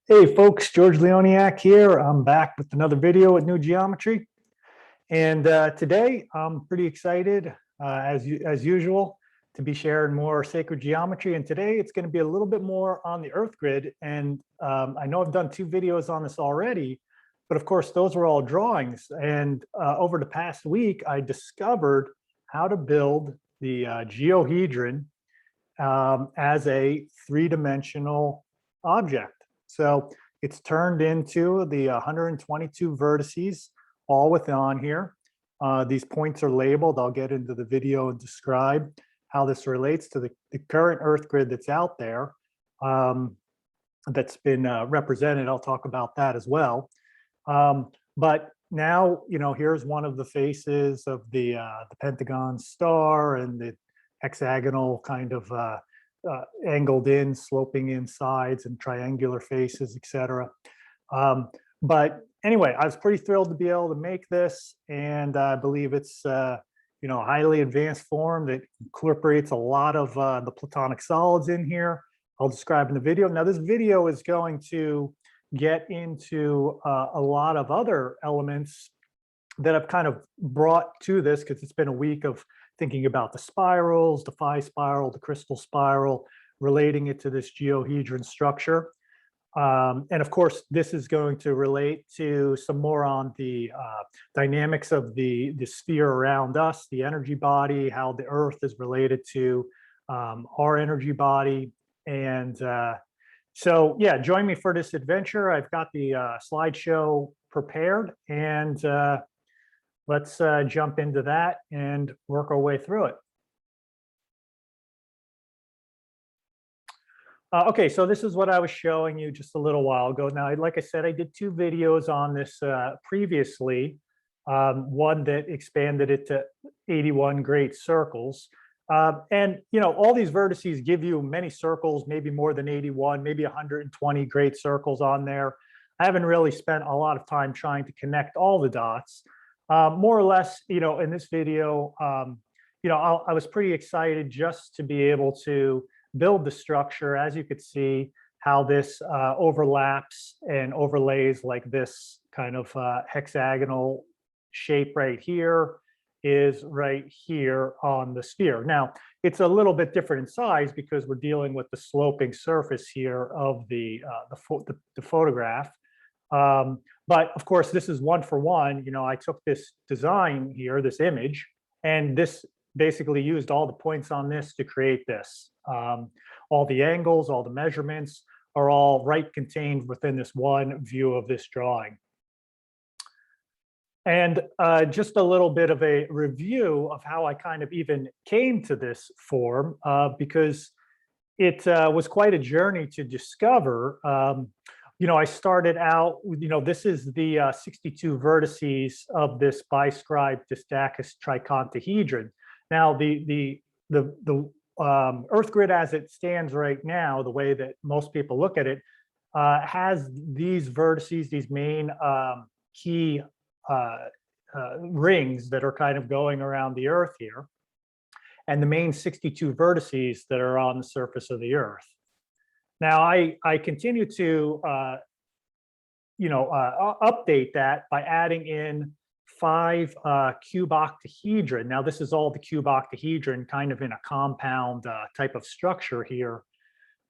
Hey folks, George Leoniak here. I'm back with another video with new geometry. And today I'm pretty excited, as usual, to be sharing more sacred geometry. And today it's going to be a little bit more on the Earth grid. And I know I've done 2 videos on this already, but of course those were all drawings. And over the past week, I discovered how to build the geohedron as a 3-dimensional object. So it's turned into the 122 vertices all within here. These points are labeled. I'll get into the video and describe how this relates to the current Earth grid that's out there, that's been represented. I'll talk about that as well. But now, here's one of the faces of the Pentagon star and the hexagonal kind of angled in, sloping in sides and triangular faces, etc. But anyway, I was pretty thrilled to be able to make this, and I believe it's a highly advanced form that incorporates a lot of the platonic solids in here. I'll describe in the video. Now, this video is going to get into a lot of other elements that I've kind of brought to this, because it's been a week of thinking about the spirals, the phi spiral, the crystal spiral, relating it to this geohedron structure. And of course, this is going to relate to some more on the dynamics of the sphere around us, the energy body, how the Earth is related to our energy body. And so, yeah, join me for this adventure. I've got the slideshow prepared, and let's jump into that and work our way through it. Okay, so this is what I was showing you just a little while ago. Now, like I said, I did 2 videos on this previously. One that expanded it to 81 great circles. And, all these vertices give you many circles, maybe more than 81, maybe 120 great circles on there. I haven't really spent a lot of time trying to connect all the dots. More or less, in this video, I was pretty excited just to be able to build the structure. As you could see, how this overlaps and overlays like this kind of hexagonal shape right here is right here on the sphere. Now, it's a little bit different in size because we're dealing with the sloping surface here of the photograph. But of course, this is 1-for-1. I took this design here, this image, and this basically used all the points on this to create this. All the angles, all the measurements are all right contained within this one view of this drawing. And just a little bit of a review of how I kind of even came to this form, because it was quite a journey to discover. I started out, this is the 62 vertices of this biscribed dodecahedron. Now, the Earth grid as it stands right now, the way that most people look at it, has these vertices, these main key rings that are kind of going around the Earth here, and the main 62 vertices that are on the surface of the Earth. Now, I continue to update that by adding in 5 cubeoctahedron. Now, this is all the cubeoctahedron kind of in a compound type of structure here.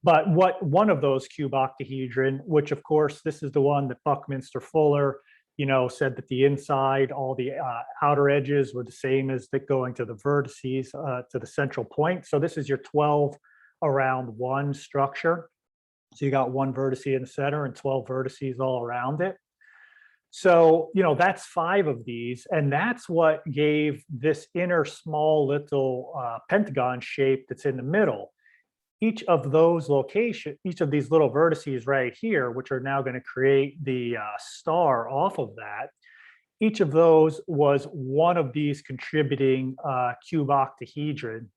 But one of those cubeoctahedron, which of course this is the one that Buckminster Fuller, said that the inside, all the outer edges were the same as that going to the vertices to the central point. So this is your 12 around 1 structure. So you got 1 vertex in the center and 12 vertices all around it. So, that's 5 of these, and that's what gave this inner small little pentagon shape that's in the middle. Each of those locations, each of these little vertices right here, which are now going to create the star off of that, each of those was one of these contributing cubeoctahedron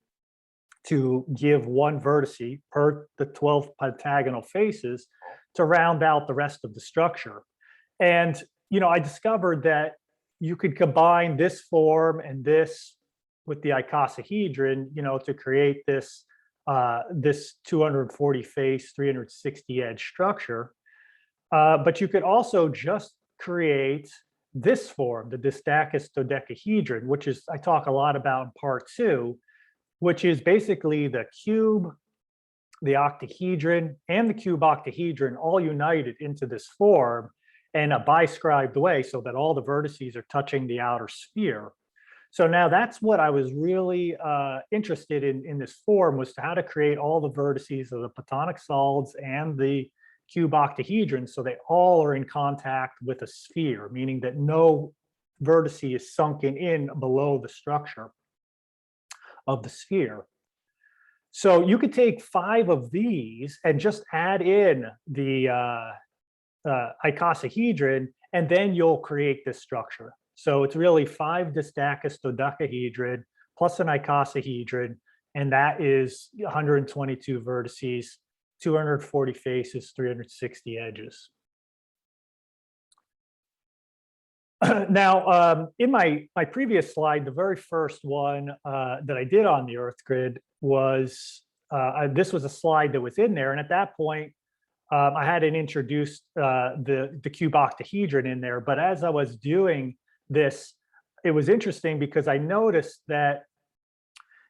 to give 1 vertex per the 12 pentagonal faces to round out the rest of the structure. And I discovered that you could combine this form and this with the icosahedron, to create this 240 face, 360 edge structure. But you could also just create this form, the dodecahedron, which is, I talk a lot about in part 2, which is basically the cube, the octahedron, and the cubeoctahedron all united into this form in a biscribed way so that all the vertices are touching the outer sphere. So now that's what I was really interested in this form, was how to create all the vertices of the platonic solids and the cubeoctahedron so they all are in contact with a sphere, meaning that no vertex is sunken in below the structure of the sphere. So you could take 5 of these and just add in the icosahedron, and then you'll create this structure. So it's really 5 dodecahedron plus an icosahedron, and that is 122 vertices, 240 faces, 360 edges. Now, in my previous slide, the very first one that I did on the Earth grid was, this was a slide that was in there. And at that point, I hadn't introduced the cubeoctahedron in there. But as I was doing this, it was interesting because I noticed that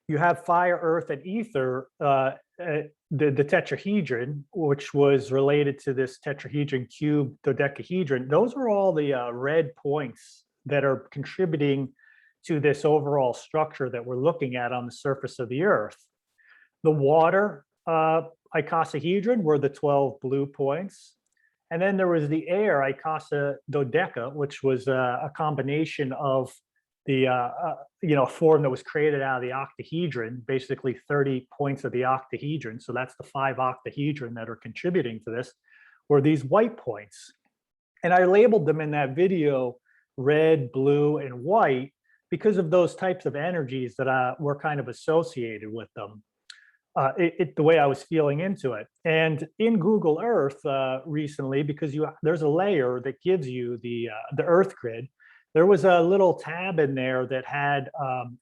you have fire, earth, and ether, the tetrahedron, which was related to this tetrahedron cube dodecahedron. Those are all the red points that are contributing to this overall structure that we're looking at on the surface of the Earth. The water icosahedron were the 12 blue points. And then there was the air icosahdodeca, which was a combination of the form that was created out of the octahedron, basically 30 points of the octahedron. So that's the 5 octahedron that are contributing to this, were these white points. And I labeled them in that video red, blue, and white because of those types of energies that were kind of associated with them. The way I was feeling into it. And in Google Earth recently, because there's a layer that gives you the Earth grid, there was a little tab in there that had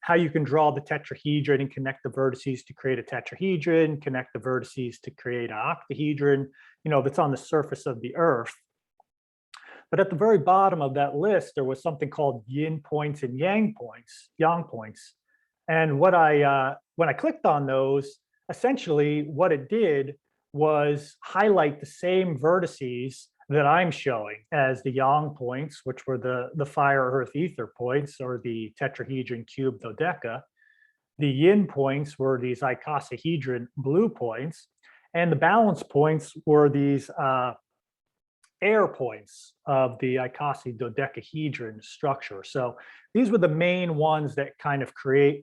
how you can draw the tetrahedron and connect the vertices to create a tetrahedron, connect the vertices to create an octahedron, that's on the surface of the Earth. But at the very bottom of that list, there was something called yin points and yang points. And when I clicked on those, essentially what it did was highlight the same vertices that I'm showing as the yang points, which were the fire, earth, ether points, or the tetrahedron cube dodeca. The yin points were these icosahedron blue points, and the balance points were these air points of the icosahedodecahedron structure. So these were the main ones that kind of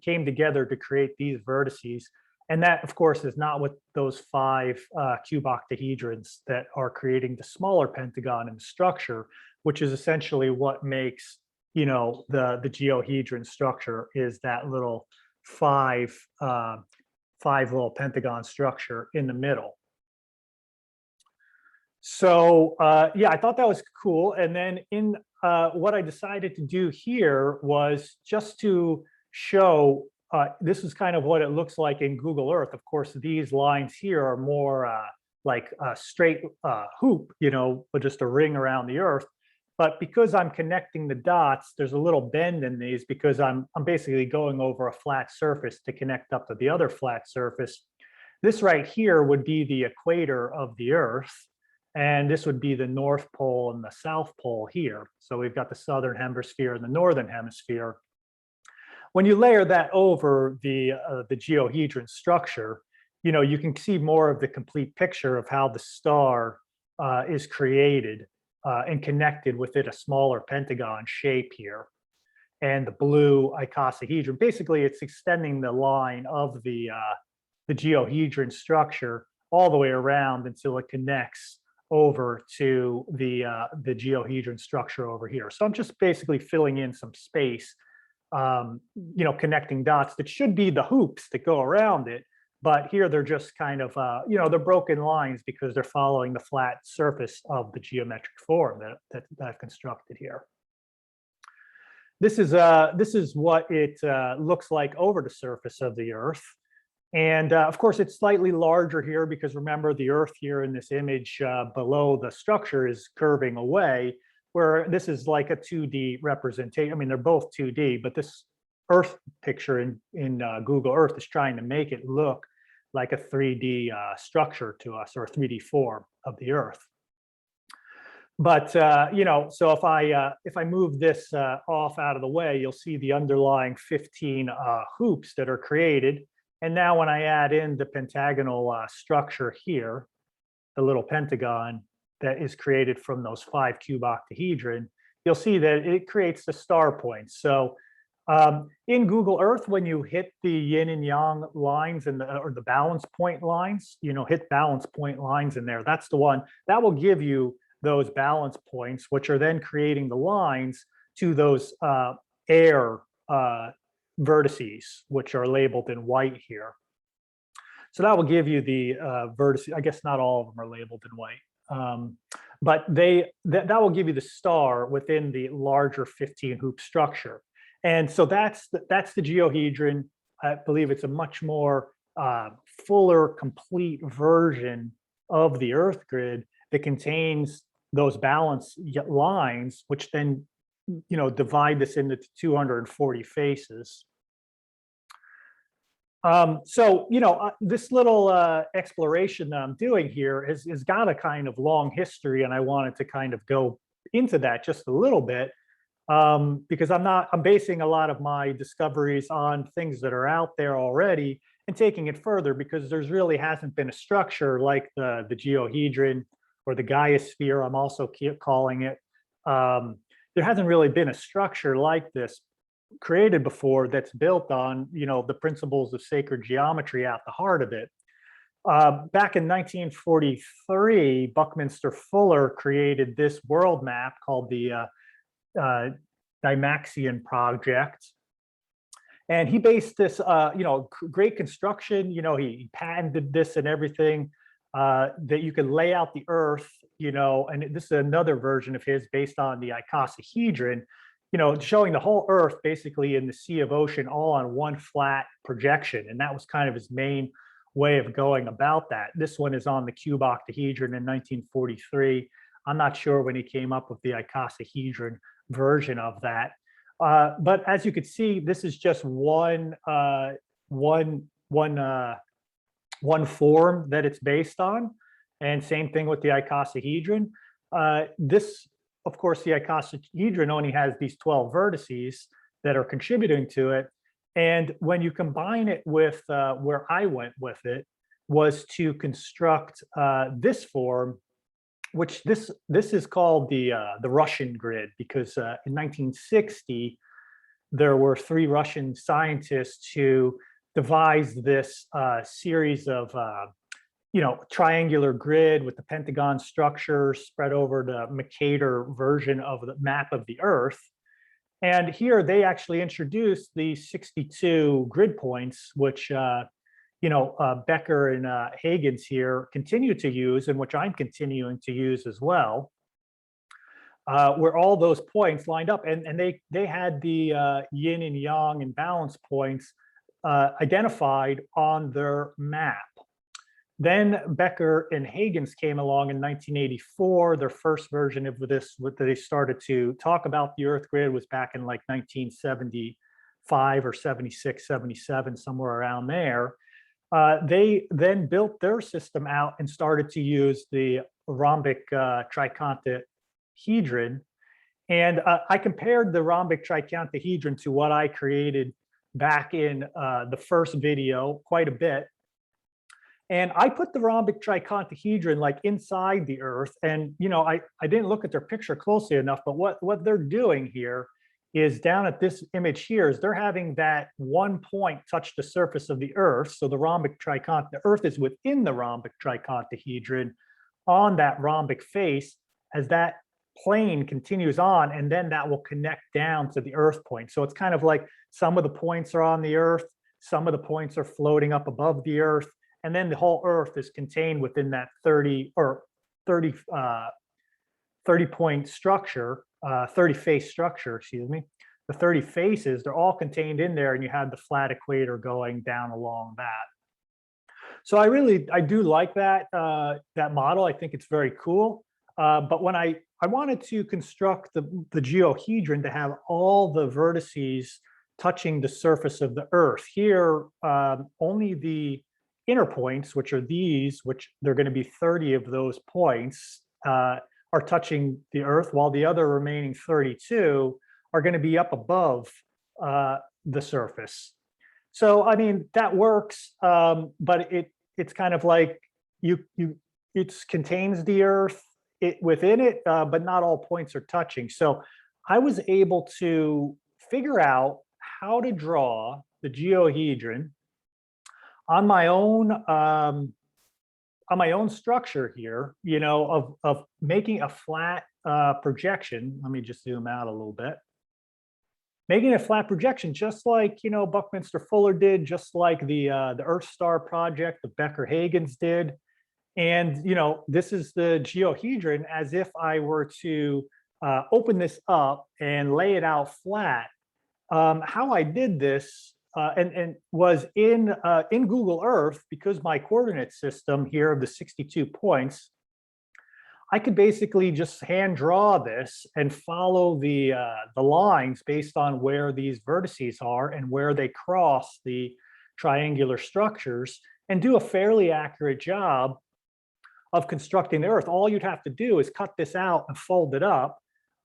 came together to create these vertices. And that, of course, is not with those 5 cubeoctahedrons that are creating the smaller pentagon in the structure, which is essentially what makes, the geohedron structure, is that little 5 little pentagon structure in the middle. So yeah, I thought that was cool. And then in what I decided to do here was just to show. This is kind of what it looks like in Google Earth. Of course, these lines here are more like a straight hoop, but just a ring around the Earth. But because I'm connecting the dots, there's a little bend in these because I'm basically going over a flat surface to connect up to the other flat surface. This right here would be the equator of the Earth. And this would be the North Pole and the South Pole here. So we've got the Southern Hemisphere and the Northern Hemisphere. When you layer that over the geohedron structure, you can see more of the complete picture of how the star is created and connected within a smaller pentagon shape here. And the blue icosahedron, basically it's extending the line of the geohedron structure all the way around until it connects over to the geohedron structure over here. So I'm just basically filling in some space, connecting dots that should be the hoops that go around it. But here they're just kind of, they're broken lines because they're following the flat surface of the geometric form that I've constructed here. This is what it looks like over the surface of the Earth. And of course, it's slightly larger here because remember the Earth here in this image below the structure is curving away, where this is like a 2D representation. I mean, they're both 2D, but this Earth picture in Google Earth is trying to make it look like a 3D structure to us, or a 3D form of the Earth. But you know, so if I move this off out of the way, you'll see the underlying 15 hoops that are created. And now when I add in the pentagonal structure here, the little pentagon that is created from those 5 cubeoctahedron, you'll see that it creates the star points. So in Google Earth, when you hit the yin and yang lines and or the balance point lines, you know, hit balance point lines in there, that's the one that will give you those balance points, which are then creating the lines to those air vertices, which are labeled in white here. So that will give you the vertices. I guess not all of them are labeled in white, but that will give you the star within the larger 15 hoop structure. And so that's the geohedron. I believe it's a much more fuller, complete version of the Earth grid that contains those balance lines, which then, you know, divide this into 240 faces. So, you know, this little exploration that I'm doing here has got a kind of long history, and I wanted to kind of go into that just a little bit, because I'm basing a lot of my discoveries on things that are out there already and taking it further, because there's really hasn't been a structure like the geohedron or the Gaiasphere, I'm also calling it. There hasn't really been a structure like this created before that's built on, you know, the principles of sacred geometry at the heart of it. Back in 1943, Buckminster Fuller created this world map called the Dymaxion project. And he based this, you know, great construction, you know, he patented this and everything, that you can lay out the Earth, you know, and this is another version of his based on the icosahedron, you know, showing the whole Earth basically in the sea of ocean all on one flat projection. And that was kind of his main way of going about that. This one is on the cubeoctahedron in 1943. I'm not sure when he came up with the icosahedron version of that. But as you can see, this is just one form that it's based on. And same thing with the icosahedron. This, of course, the icosahedron only has these 12 vertices that are contributing to it. And when you combine it with where I went with it was to construct this form, which this is called the Russian grid, because in 1960, there were 3 Russian scientists who devised this series of, you know, triangular grid with the pentagon structure spread over the Mercator version of the map of the Earth. And here they actually introduced the 62 grid points, which, you know, Becker and Hagens here continue to use, and which I'm continuing to use as well, where all those points lined up, and they had the yin and yang and balance points identified on their map. Then Becker and Hagens came along in 1984. Their first version of this, what they started to talk about the Earth grid, was back in like 1975 or 76, 77, somewhere around there. They then built their system out and started to use the Rhombic Triacontahedron. And I compared the Rhombic Triacontahedron to what I created back in the first video quite a bit. And I put the Rhombic Triacontahedron like inside the Earth. And, you know, I didn't look at their picture closely enough, but what they're doing here is down at this image here is they're having that one point touch the surface of the Earth. So the Rhombic Triacontahedron, the Earth is within the Rhombic Triacontahedron on that rhombic face as that plane continues on, and then that will connect down to the Earth point. So it's kind of like some of the points are on the Earth, some of the points are floating up above the Earth, and then the whole Earth is contained within that 30 point structure, 30 face structure, excuse me. The 30 faces, they're all contained in there, and you have the flat equator going down along that. So I do like that that model. I think it's very cool. But when I wanted to construct the geohedron to have all the vertices touching the surface of the Earth. Here, only the inner points, which are these, which there are going to be 30 of those points, are touching the Earth, while the other remaining 32 are going to be up above the surface. So, I mean, that works, but it's kind of like it contains the Earth within it, but not all points are touching. So I was able to figure out how to draw the geohedron on my own structure here, you know, of making a flat projection. Let me just zoom out a little bit. Making a flat projection, just like, you know, Buckminster Fuller did, just like the Earth Star project, the Becker Hagens did. And, you know, this is the geohedron as if I were to open this up and lay it out flat. How I did this and was in Google Earth, because my coordinate system here of the 62 points, I could basically just hand draw this and follow the lines based on where these vertices are and where they cross the triangular structures, and do a fairly accurate job of constructing the Earth. All you'd have to do is cut this out and fold it up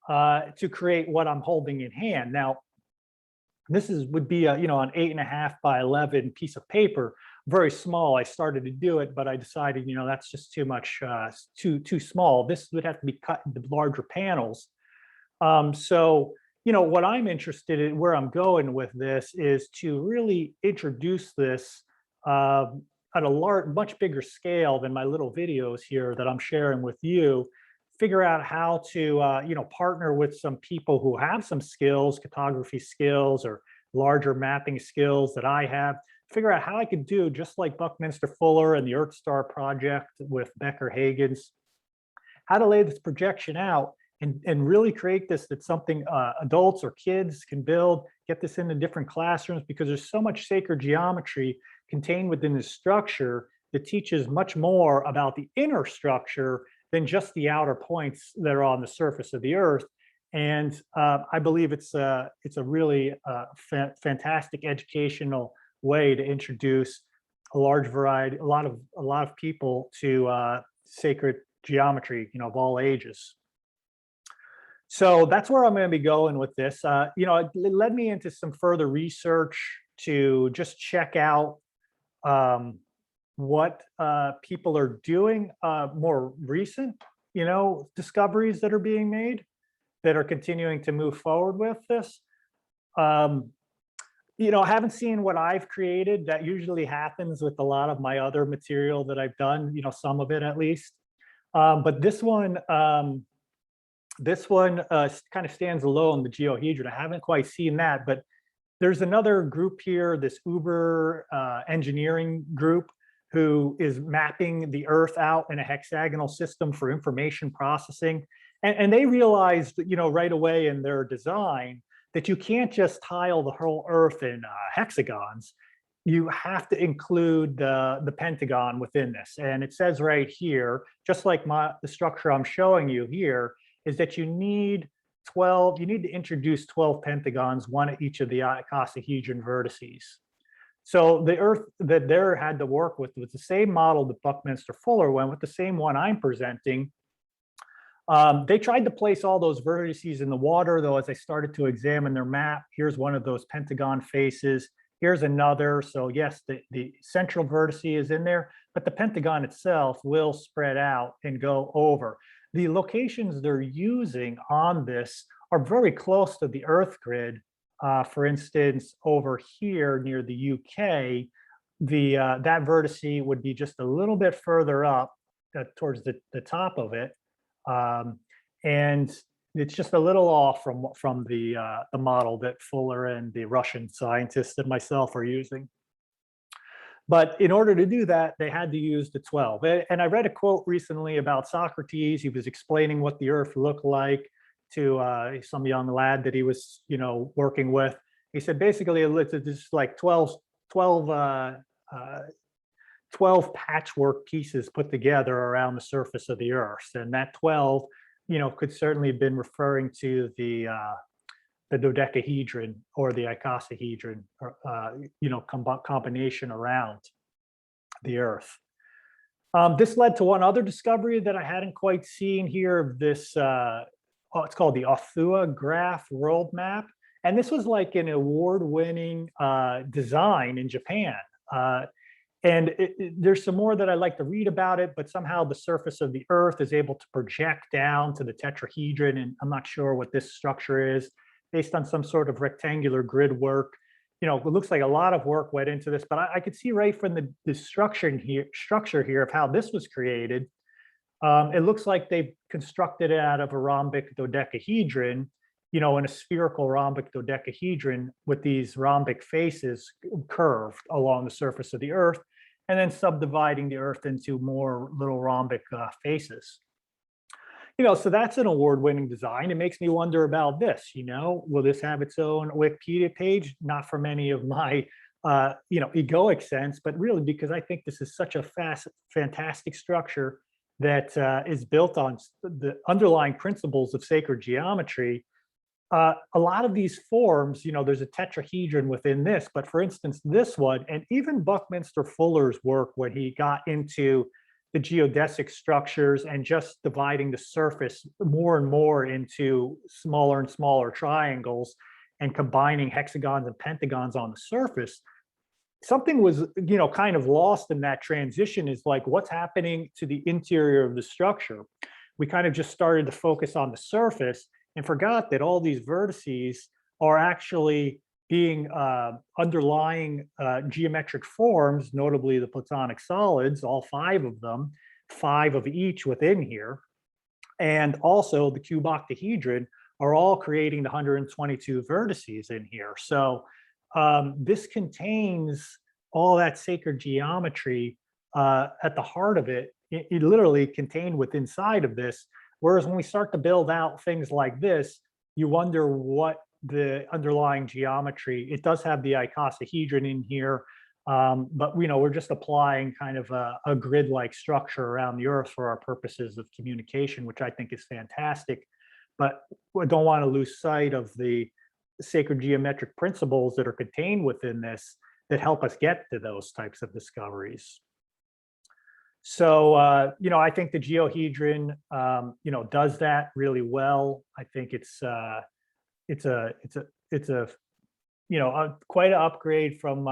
to create what I'm holding in hand. Now, this would be a, you know, an 8.5 by 11 piece of paper, very small. I started to do it, but I decided, you know, that's just too much, too small. This would have to be cut into larger panels. So, you know, what I'm interested in, where I'm going with this, is to really introduce this at a much bigger scale than my little videos here that I'm sharing with you. Figure out how to, you know, partner with some people who have some skills, cartography skills, or larger mapping skills that I have. Figure out how I could do, just like Buckminster Fuller and the Earth Star project with Becker Hagens, how to lay this projection out and really create this that's something adults or kids can build, get this into different classrooms, because there's so much sacred geometry contained within this structure that teaches much more about the inner structure than just the outer points that are on the surface of the Earth. And I believe it's a really fantastic educational way to introduce a large variety, a lot of people to sacred geometry, you know, of all ages. So that's where I'm going to be going with this. You know, it led me into some further research to just check out what people are doing, more recent, you know, discoveries that are being made that are continuing to move forward with this. You know, I haven't seen what I've created. That usually happens with a lot of my other material that I've done, you know, some of it at least. But this one kind of stands alone, the geohedron. I haven't quite seen that, but there's another group here, this Uber engineering group, who is mapping the Earth out in a hexagonal system for information processing. And they realized, you know, right away in their design that you can't just tile the whole Earth in hexagons. You have to include the pentagon within this. And it says right here, just like the structure I'm showing you here, is that you need to introduce 12 pentagons, one at each of the icosahedron vertices. So the Earth that they had to work with was the same model that Buckminster Fuller went with, the same one I'm presenting. They tried to place all those vertices in the water, though. As I started to examine their map, here's one of those pentagon faces. Here's another. So yes, the central vertex is in there, but the pentagon itself will spread out and go over. The locations they're using on this are very close to the Earth grid. For instance, over here near the UK, that vertice would be just a little bit further up towards the top of it. And it's just a little off from the model that Fuller and the Russian scientists and myself are using. But in order to do that, they had to use the 12. And I read a quote recently about Socrates. He was explaining what the Earth looked like to some young lad that he was, you know, working with. He said basically it's just like 12 12 patchwork pieces put together around the surface of the Earth. And that 12, could certainly have been referring to the dodecahedron or the icosahedron, or, combination around the Earth. This led to one other discovery that I hadn't quite seen here. This, it's called the Othua graph world map. And this was like an award-winning design in Japan. And there's some more that I'd like to read about it, but somehow the surface of the Earth is able to project down to the tetrahedron. And I'm not sure what this structure is, based on some sort of rectangular grid work. It looks like a lot of work went into this, but I could see right from the structure here of how this was created. It looks like they constructed it out of a rhombic dodecahedron, in a spherical rhombic dodecahedron with these rhombic faces curved along the surface of the Earth, and then subdividing the Earth into more little rhombic faces. So that's an award-winning design. It makes me wonder about this, will this have its own Wikipedia page? Not from any of my, egoic sense, but really because I think this is such a fantastic structure that is built on the underlying principles of sacred geometry. A lot of these forms, there's a tetrahedron within this, but for instance, this one, and even Buckminster Fuller's work when he got into the geodesic structures and just dividing the surface more and more into smaller and smaller triangles and combining hexagons and pentagons on the surface, something was, kind of lost in that transition, is like what's happening to the interior of the structure. We kind of just started to focus on the surface and forgot that all these vertices are actually being underlying geometric forms, notably the platonic solids, all 5 of them, 5 of each within here, and also the cubeoctahedron are all creating the 122 vertices in here. So this contains all that sacred geometry at the heart of it. It literally contained within inside of this. Whereas when we start to build out things like this, you wonder what the underlying geometry. It does have the icosahedron in here, but we're just applying kind of a grid-like structure around the Earth for our purposes of communication, which I think is fantastic. But I don't want to lose sight of the sacred geometric principles that are contained within this that help us get to those types of discoveries. So, I think the geohedron, does that really well. I think it's quite an upgrade from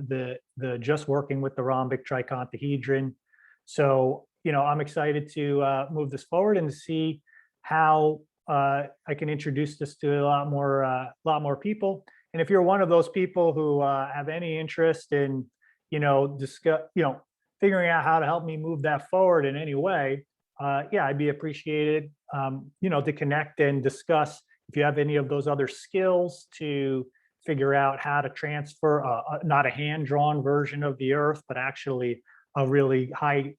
the just working with the rhombic tricontahedron. So, I'm excited to move this forward and see how I can introduce this to a lot more people. And if you're one of those people who have any interest in, figuring out how to help me move that forward in any way, I'd be appreciated, to connect and discuss if you have any of those other skills to figure out how to transfer not a hand-drawn version of the Earth, but actually a really high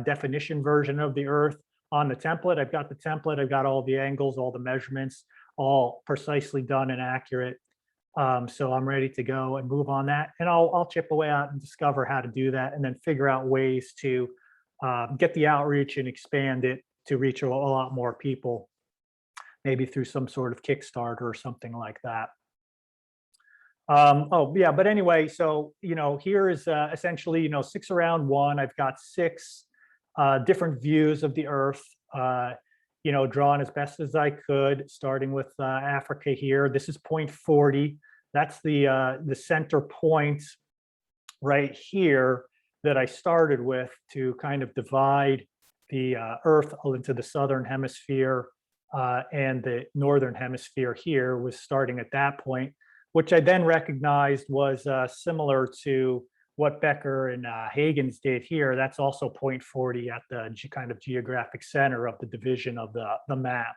definition version of the Earth on the template. I've got the template, I've got all the angles, all the measurements, all precisely done and accurate. So I'm ready to go and move on that. And I'll chip away out and discover how to do that, and then figure out ways to get the outreach and expand it to reach a lot more people, maybe through some sort of Kickstarter or something like that. But anyway, so, here is essentially, 6 around 1. I've got 6 different views of the Earth, drawn as best as I could, starting with Africa here. This is point 40. That's the center point right here that I started with to kind of divide the Earth into the southern hemisphere, and the northern hemisphere here was starting at that point, which I then recognized was similar to what Becker and Hagens did here. That's also point 40 at the kind of geographic center of the division of the map.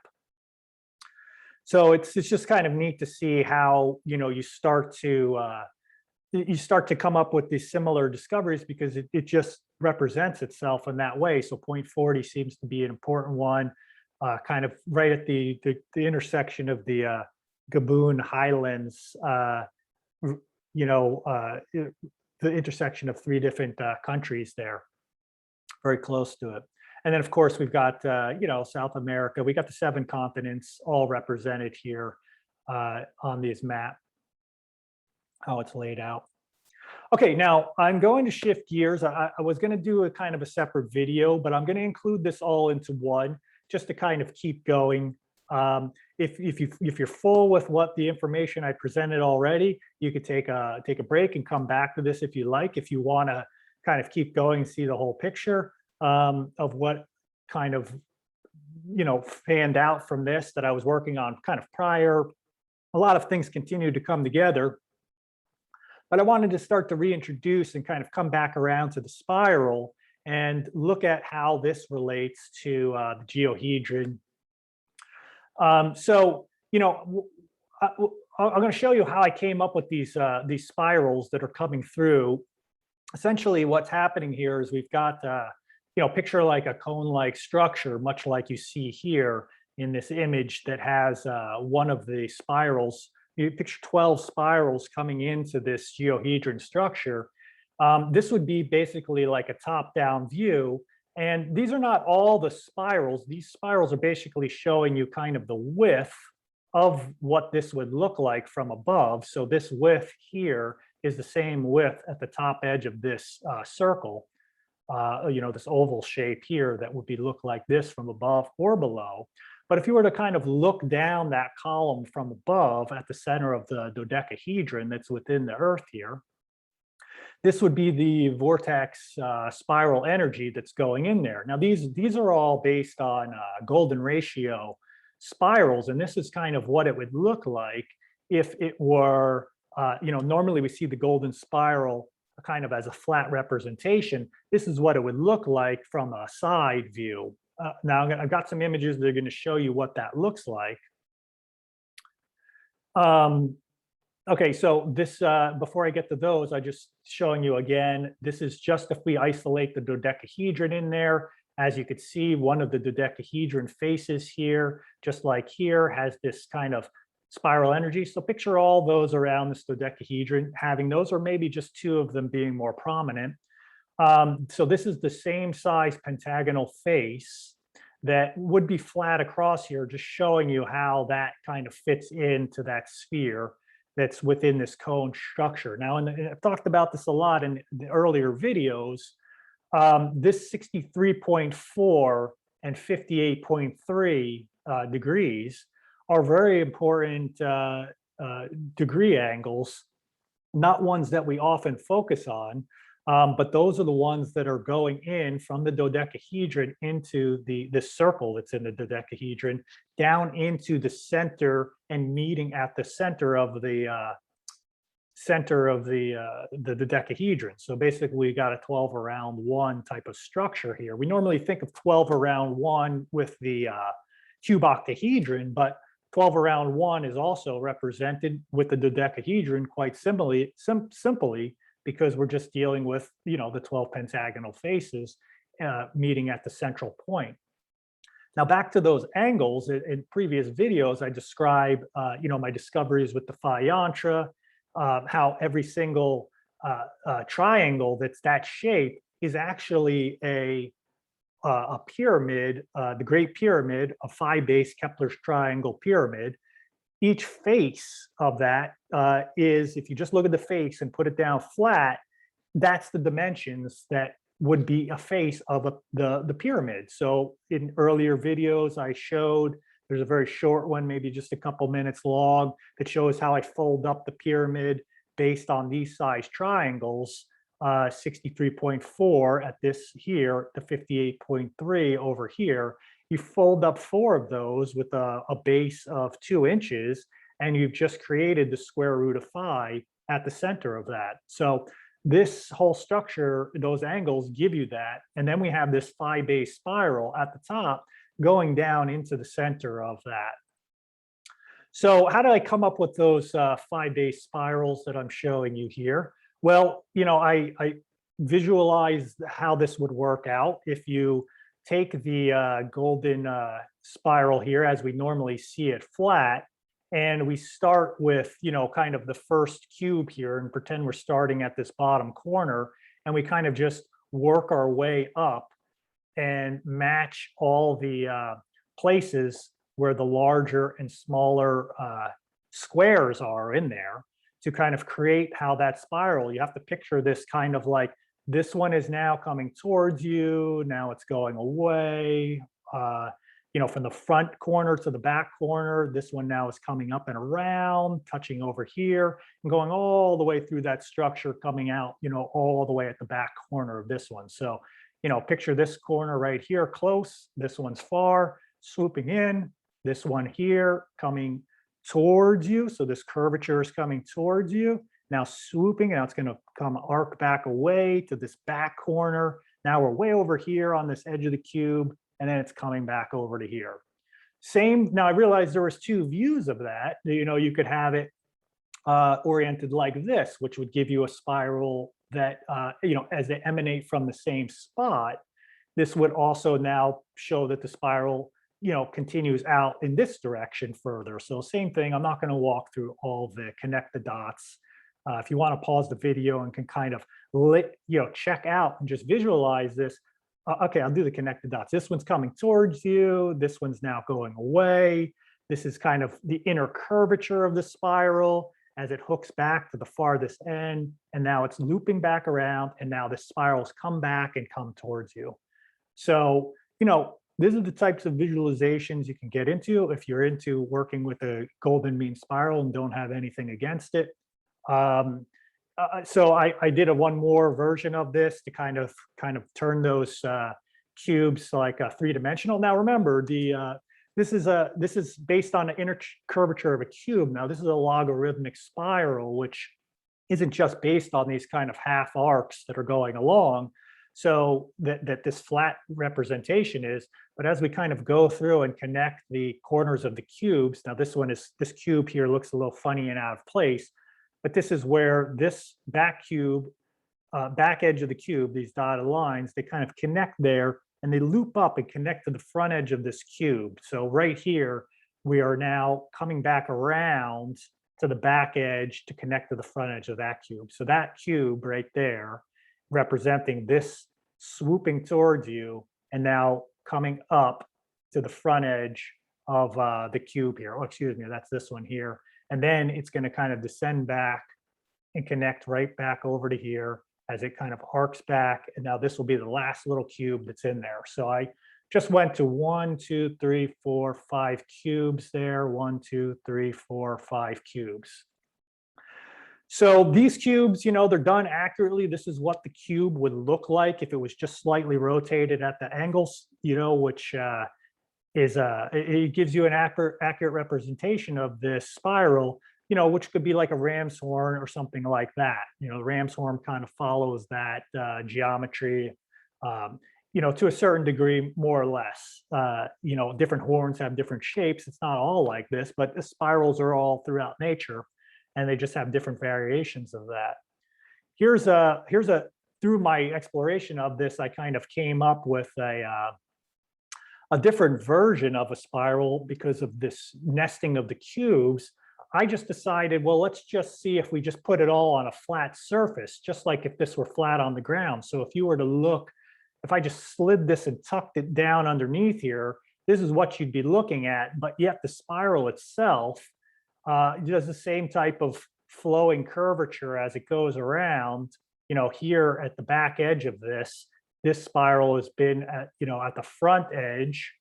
So it's just kind of neat to see how you start to come up with these similar discoveries, because it just represents itself in that way. So point 40 seems to be an important one, kind of right at the intersection of the Gaboon highlands, the intersection of 3 different countries there, very close to it. And then, of course, we've got, South America. We got the 7 continents all represented here on this map, how it's laid out. Okay, now I'm going to shift gears. I was going to do a kind of a separate video, but I'm going to include this all into one just to kind of keep going. If you're full with what the information I presented already, you could take a break and come back to this if you like. If you want to kind of keep going and see the whole picture of what kind of fanned out from this that I was working on kind of prior. A lot of things continue to come together, but I wanted to start to reintroduce and kind of come back around to the spiral and look at how this relates to the geohedron. I'm going to show you how I came up with these spirals that are coming through. Essentially, what's happening here is we've got picture like a cone-like structure, much like you see here in this image that has one of the spirals. You picture 12 spirals coming into this geohedron structure. This would be basically like a top-down view. And these are not all the spirals. These spirals are basically showing you kind of the width of what this would look like from above. So this width here is the same width at the top edge of this circle, this oval shape here that would look like this from above or below. But if you were to kind of look down that column from above at the center of the dodecahedron that's within the Earth here, this would be the vortex spiral energy that's going in there. Now, these are all based on golden ratio spirals, and this is kind of what it would look like if it were, normally we see the golden spiral kind of as a flat representation. This is what it would look like from a side view. Now, I've got some images that are going to show you what that looks like. Okay, so this, before I get to those, I'm just showing you again, this is just if we isolate the dodecahedron in there. As you could see, one of the dodecahedron faces here, just like here, has this kind of spiral energy. So picture all those around this dodecahedron having those, or maybe just 2 of them being more prominent. So this is the same size pentagonal face that would be flat across here, just showing you how that kind of fits into that sphere that's within this cone structure. Now, I've talked about this a lot in the earlier videos. This 63.4 and 58.3 degrees are very important degree angles, not ones that we often focus on, but those are the ones that are going in from the dodecahedron into this circle that's in the dodecahedron, down into the center and meeting at the center of the dodecahedron. So basically, we got a 12 around 1 type of structure here. We normally think of 12 around 1 with the cubeoctahedron, but 12 around 1 is also represented with the dodecahedron quite simply because we're just dealing with the 12 pentagonal faces meeting at the central point. Now, back to those angles. In previous videos, I describe my discoveries with the phi yantra, how every single triangle that's that shape is actually a pyramid, the Great Pyramid, a phi-based Kepler's triangle pyramid. Each face of that is, if you just look at the face and put it down flat, that's the dimensions that would be a face of the pyramid. So in earlier videos, I showed, there's a very short one, maybe just a couple minutes long, that shows how I fold up the pyramid based on these size triangles, 63.4 at this here, the 58.3 over here. You fold up 4 of those with a base of 2 inches, and you've just created the square root of phi at the center of that. So this whole structure, those angles give you that. And then we have this phi-based spiral at the top going down into the center of that. So how did I come up with those phi-based spirals that I'm showing you here? Well, I visualized how this would work out if you take the golden spiral here as we normally see it flat, And we start with, kind of the first cube here, and pretend we're starting at this bottom corner, and we kind of just work our way up and match all the places where the larger and smaller squares are in there to kind of create how that spiral. You have to picture this kind of like, this one is now coming towards you, now it's going away, from the front corner to the back corner. This one now is coming up and around, touching over here, and going all the way through that structure, coming out, all the way at the back corner of this one. So, picture this corner right here close, this one's far, swooping in, this one here coming towards you. So this curvature is coming towards you. Now swooping, now it's going to come arc back away to this back corner. Now we're way over here on this edge of the cube, and then it's coming back over to here. Same, now I realized there was two views of that. You could have it oriented like this, which would give you a spiral that, as they emanate from the same spot. This would also now show that the spiral, continues out in this direction further. So same thing, I'm not going to walk through all the connect the dots. If you want to pause the video and can kind of check out and just visualize this. Okay, I'll do the connect the dots. This one's coming towards you. This one's now going away. This is kind of the inner curvature of the spiral as it hooks back to the farthest end. And now it's looping back around. And now the spirals come back and come towards you. So, these are the types of visualizations you can get into if you're into working with a golden mean spiral and don't have anything against it. So I did one more version of this to kind of turn those cubes like three-dimensional. Now remember, this is based on the inner curvature of a cube. Now this is a logarithmic spiral, which isn't just based on these kind of half arcs that are going along. So that this flat representation is, but as we kind of go through and connect the corners of the cubes, now this cube here looks a little funny and out of place, but this is where this back edge of the cube, these dotted lines, they kind of connect there and they loop up and connect to the front edge of this cube. So right here, we are now coming back around to the back edge to connect to the front edge of that cube. So that cube right there, representing this swooping towards you and now coming up to the front edge of the cube here. Oh, excuse me, that's this one here. And then it's going to kind of descend back and connect right back over to here as it kind of arcs back. And now this will be the last little cube that's in there. So I just went to 1, 2, 3, 4, 5 cubes there. 1, 2, 3, 4, 5 cubes. So these cubes, they're done accurately. This is what the cube would look like if it was just slightly rotated at the angles, which it gives you an accurate representation of this spiral, which could be like a ram's horn or something like that. The ram's horn kind of follows that geometry, to a certain degree, more or less. Different horns have different shapes. It's not all like this, but the spirals are all throughout nature, and they just have different variations of that. Through my exploration of this, I kind of came up with a different version of a spiral because of this nesting of the cubes. I just decided, well, let's just see if we just put it all on a flat surface, just like if this were flat on the ground. So if you were to look, if I just slid this and tucked it down underneath here, this is what you'd be looking at, but yet the spiral itself does the same type of flowing curvature as it goes around. Here at the back edge of this spiral has been at the front edge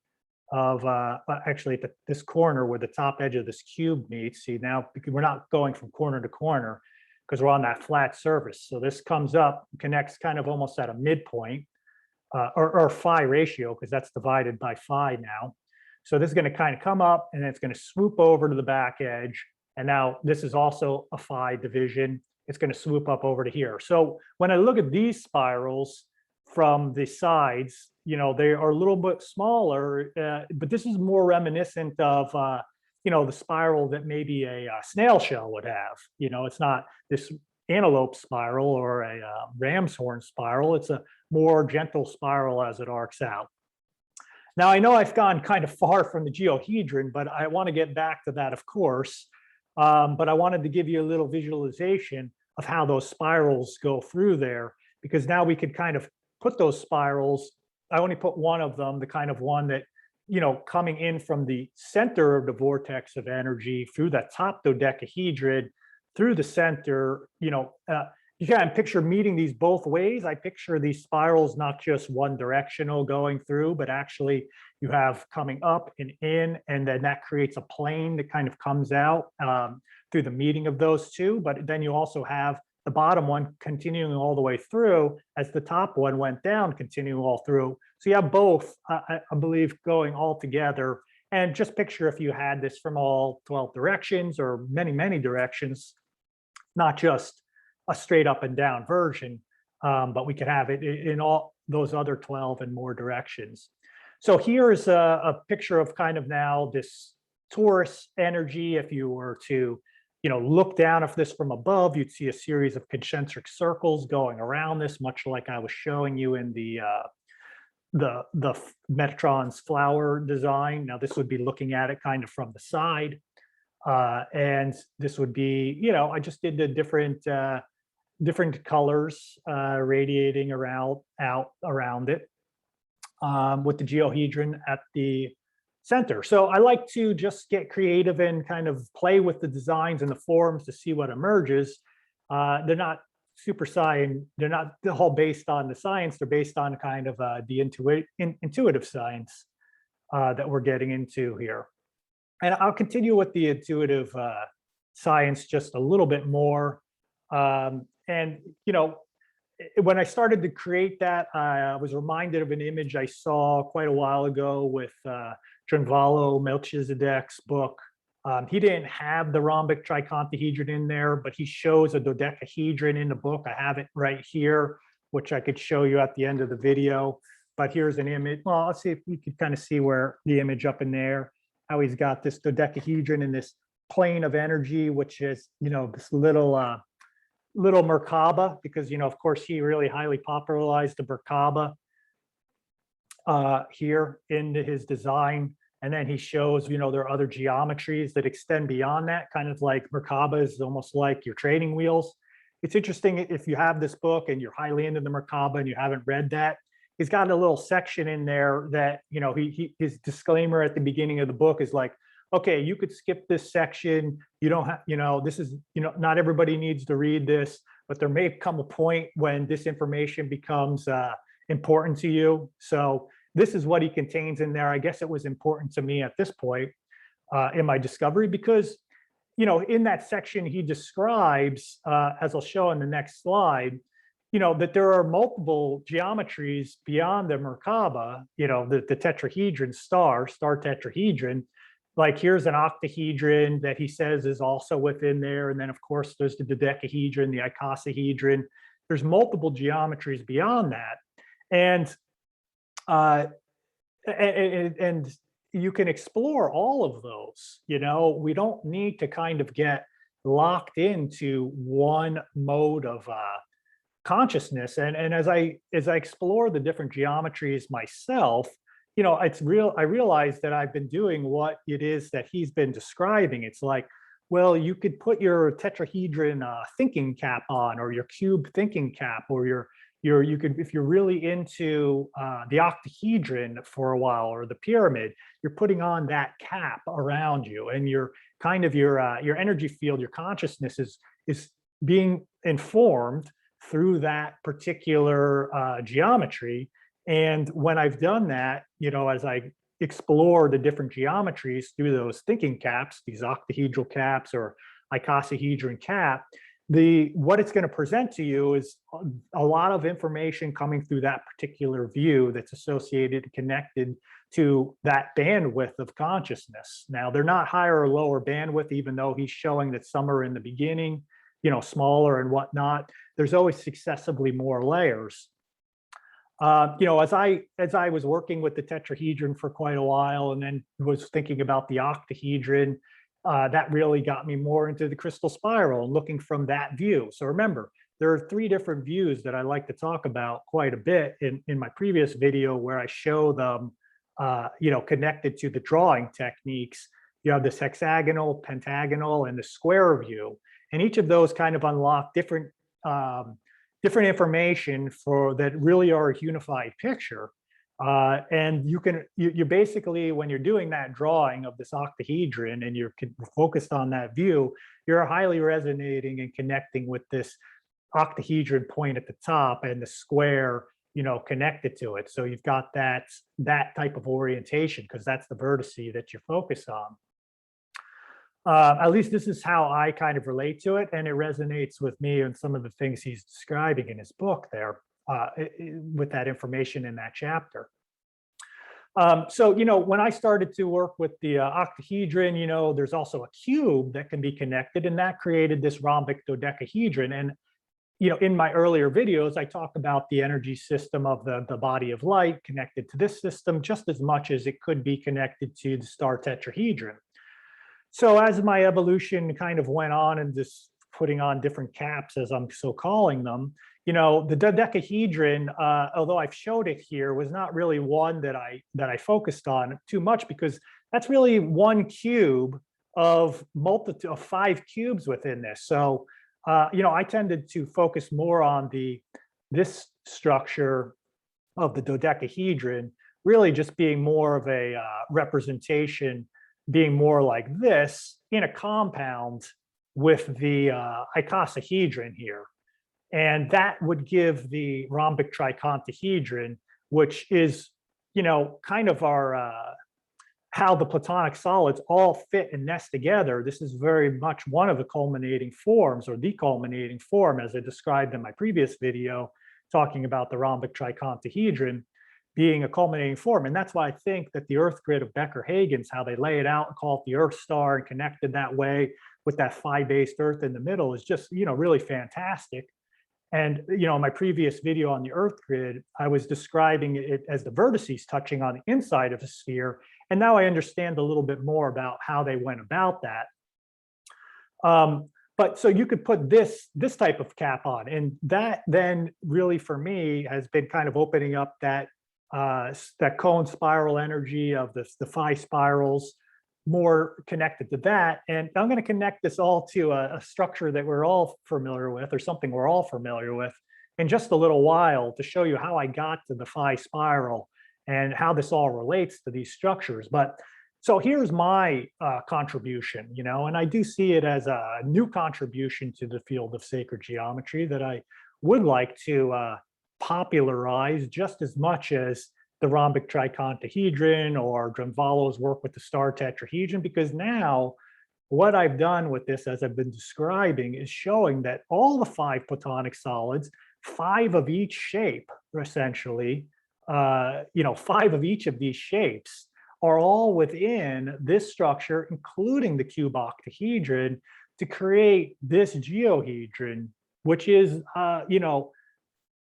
of actually at this corner where the top edge of this cube meets. See, now we're not going from corner to corner because we're on that flat surface. So this comes up, connects kind of almost at a midpoint or phi ratio, because that's divided by phi now. So this is going to kind of come up and then it's going to swoop over to the back edge. And now this is also a phi division. It's going to swoop up over to here. So when I look at these spirals from the sides, they are a little bit smaller, but this is more reminiscent of, the spiral that maybe a snail shell would have. It's not this antelope spiral or a ram's horn spiral. It's a more gentle spiral as it arcs out. Now, I know I've gone kind of far from the geohedron, but I want to get back to that, of course. But I wanted to give you a little visualization of how those spirals go through there, because now we could kind of put those spirals. I only put one of them, the kind of one that, coming in from the center of the vortex of energy through that top dodecahedron, through the center, you can picture meeting these both ways. I picture these spirals not just one directional going through, but actually you have coming up and in, and then that creates a plane that kind of comes out through the meeting of those two. But then you also have the bottom one continuing all the way through as the top one went down, continuing all through. So you have both, I believe, going all together. And just picture if you had this from all 12 directions or many, many directions, not just a straight up and down version, but we could have it in all those other 12 and more directions. So here's a picture of kind of now this Taurus energy. If you were to, look down of this from above, you'd see a series of concentric circles going around this, much like I was showing you in the Metatron's flower design. Now this would be looking at it kind of from the side. And this would be, I just did the different colors radiating out around it with the geohedron at the center. So I like to just get creative and kind of play with the designs and the forms to see what emerges. They're not super science, they're not all based on the science, they're based on kind of the intuitive science that we're getting into here. And I'll continue with the intuitive science just a little bit more. And, when I started to create that, I was reminded of an image I saw quite a while ago with Trinvalo Melchizedek's book. He didn't have the rhombic tricontahedron in there, but he shows a dodecahedron in the book. I have it right here, which I could show you at the end of the video. But here's an image. Well, let's see if you could kind of see where the image up in there, how he's got this dodecahedron in this plane of energy, which is, this little Merkaba, because, of course, he really highly popularized the Merkaba here into his design. And then he shows, there are other geometries that extend beyond that, kind of like Merkaba is almost like your training wheels. It's interesting if you have this book and you're highly into the Merkaba and you haven't read that, he's got a little section in there that, his disclaimer at the beginning of the book is like, okay, you could skip this section. You don't have, this is, not everybody needs to read this, but there may come a point when this information becomes important to you. So this is what he contains in there. I guess it was important to me at this point in my discovery because, in that section, he describes, as I'll show in the next slide, that there are multiple geometries beyond the Merkaba, the tetrahedron star tetrahedron. Like here's an octahedron that he says is also within there. And then of course there's the dodecahedron, the icosahedron. There's multiple geometries beyond that. And you can explore all of those, we don't need to kind of get locked into one mode of consciousness. And as I explore the different geometries myself, I realized that I've been doing what it is that he's been describing. It's like, well, you could put your tetrahedron thinking cap on, or your cube thinking cap, or you could, if you're really into the octahedron for a while, or the pyramid, you're putting on that cap around you, and your kind of your energy field, your consciousness is being informed through that particular geometry. And when I've done that, as I explore the different geometries through those thinking caps, these octahedral caps or icosahedron cap, what it's going to present to you is a lot of information coming through that particular view that's associated and connected to that bandwidth of consciousness. Now, they're not higher or lower bandwidth, even though he's showing that some are in the beginning, smaller and whatnot. There's always successively more layers. As I was working with the tetrahedron for quite a while, and then was thinking about the octahedron, that really got me more into the crystal spiral and looking from that view. So remember, there are 3 different views that I like to talk about quite a bit in my previous video, where I show them connected to the drawing techniques. You have this hexagonal, pentagonal, and the square view. And each of those kind of unlock different information for that really are a unified picture. And you basically, when you're doing that drawing of this octahedron and you're focused on that view, you're highly resonating and connecting with this octahedron point at the top and the square, connected to it. So you've got that type of orientation because that's the vertice that you're focused on. At least this is how I kind of relate to it, and it resonates with me and some of the things he's describing in his book there with that information in that chapter. So, when I started to work with the octahedron, there's also a cube that can be connected, and that created this rhombic dodecahedron. And, in my earlier videos, I talk about the energy system of the body of light connected to this system just as much as it could be connected to the star tetrahedron. So as my evolution kind of went on and just putting on different caps, as I'm so calling them, the dodecahedron, although I've showed it here, was not really one that I focused on too much because that's really one cube of 5 cubes within this. So, I tended to focus more on this structure of the dodecahedron, really just being more of a representation, being more like this in a compound with the icosahedron here. And that would give the rhombic triacontahedron, which is, kind of our, how the platonic solids all fit and nest together. This is very much one of the culminating forms, or the culminating form, as I described in my previous video, talking about the rhombic triacontahedron being a culminating form. And that's why I think that the Earth grid of Becker Hagens, how they lay it out and call it the Earth Star and connected that way with that phi-based Earth in the middle is just, really fantastic. And, in my previous video on the Earth grid, I was describing it as the vertices touching on the inside of a sphere. And now I understand a little bit more about how they went about that. But so you could put this type of cap on, and that then really for me has been kind of opening up that cone spiral energy of the phi spirals, more connected to that. And I'm going to connect this all to a structure that we're all familiar with, or something we're all familiar with, in just a little while to show you how I got to the phi spiral and how this all relates to these structures. But so here's my contribution, and I do see it as a new contribution to the field of sacred geometry that I would like to popularize just as much as the rhombic triacontahedron or Drunvalo's work with the star tetrahedron, because now what I've done with this, as I've been describing, is showing that all the 5 platonic solids, 5 of each shape, essentially, 5 of each of these shapes are all within this structure, including the cubeoctahedron, to create this geohedron, which is,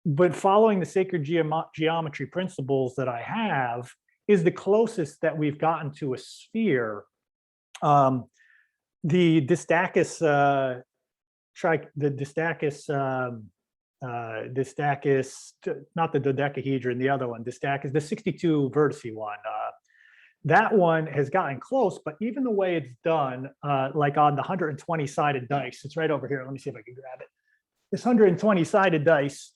but following the sacred geometry principles that I have, is the closest that we've gotten to a sphere. The Distachus, not the dodecahedron, the other one, Distachus, the 62 vertice one. That one has gotten close, but even the way it's done, like on the 120-sided dice, it's right over here. Let me see if I can grab it. This 120-sided dice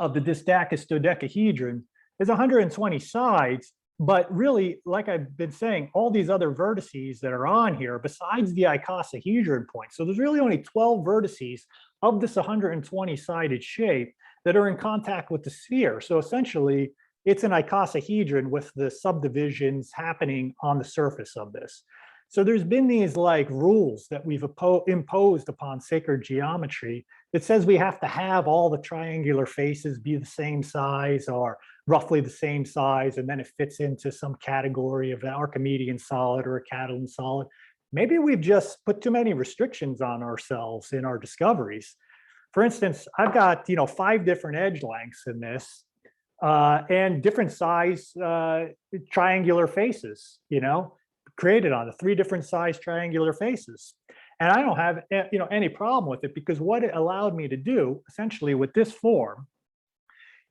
of the Distachus dodecahedron is 120 sides, but really, like I've been saying, all these other vertices that are on here, besides the icosahedron point. So there's really only 12 vertices of this 120-sided shape that are in contact with the sphere. So essentially, it's an icosahedron with the subdivisions happening on the surface of this. So there's been these like rules that we've imposed upon sacred geometry that says we have to have all the triangular faces be the same size or roughly the same size, and then it fits into some category of an Archimedean solid or a Catalan solid. Maybe we've just put too many restrictions on ourselves in our discoveries. For instance, I've got 5 different edge lengths in this, and different size triangular faces, created on the 3 different size triangular faces. And I don't have any problem with it, because what it allowed me to do essentially with this form